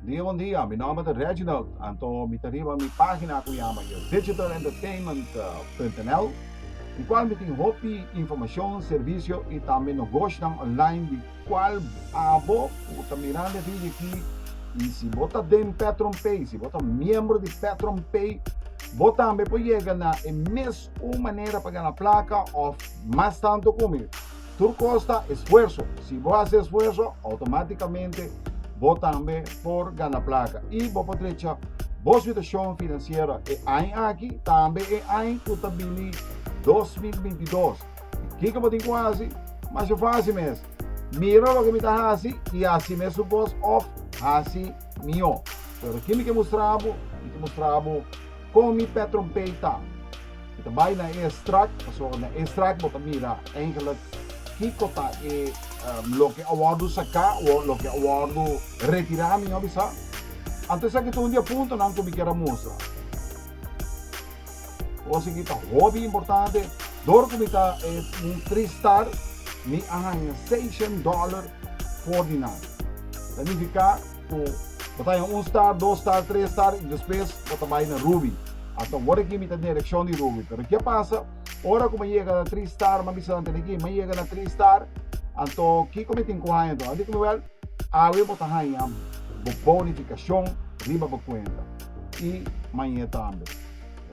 Bom dia, meu nome é Reginald. Então, me arriba minha página que chama digitalentertainment.nl, em qual me tem hobby, informação, serviço e também negócio online de qual abo o mirando vídeo aqui. E se você tem Patreon Pay, se você é membro de Patreon Pay, você também pode chegar na mesma maneira para ganhar placa ou mais tanto comigo. Tudo custa esforço. Se você faz esforço, automaticamente você também por ganhar placa. E você pode deixar boa situação financeira. E aí aqui também é aí que está 2022. O que eu tenho quase? Mas eu faço mesmo. Mira o que me está fazendo e assim mesmo vos off assim meu. Pero aqui me mostramos como mi Patreon Pay tá. Então vai na extract, so na extract você mira eigenlijk kiko ta e lo que awardo sacar ou lo que awardo retirar minha bisa. Antes aqui um dia ponto não me quero mostrar. O seguinte, hobby importante, dor que me tá um 3 star, me arranha $6.49. Significa que você tem 1 star, 2 star, 3 star e depois você vai na Ruby. Então, agora aqui me tem direção de Ruby. Pero o que passa? Ora como chega a 3 star, mas bisa natin aqui, mas chega na 3 star, então, o que eu tenho que fazer? Então, adi como well, awe mo tahanha, bonificação, riba ba kwenta. E manhã também.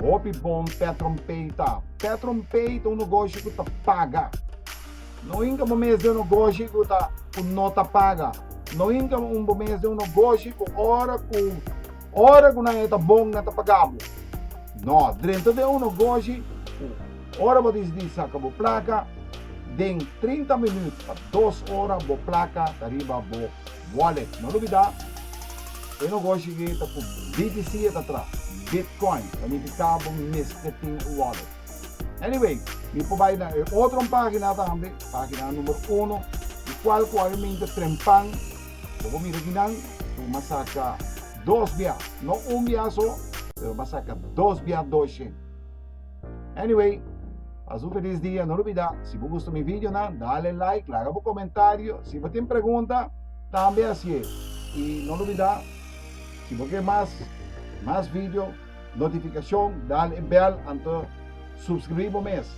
Hobby bom, Patreon Pay tá. Patreon Pay é um negócio que tá paga. Não inga mo mês de um negócio que tá não tá paga. Não inga um mês de um negócio que hora que não tá bom, não tá pagado. Não, dentro de um negócio, hora você diz saca a placa, de 30 minutos a 2 horas a placa arriba a wallet. Não duvida, é um negócio que está com BTC atrás, Bitcoin, significava misting wallet. Anyway, me provide na outra página também, página número 1, de qual realmente trempan, como mira aqui não, masaka 2 via, não um via só, pero masaka 2 via 2. Anyway, faz feliz dia, não olvida, se você gostou do meu vídeo, dale like, larga um comentário, se você tem pergunta, também assim. E não olvida, se você quer mais vídeo, notificação, dale bell, então subscreva mesmo,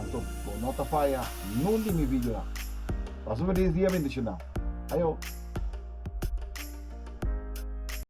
então não te falha nenhum de meus vídeos. Faz feliz dia, bendição. Ayo.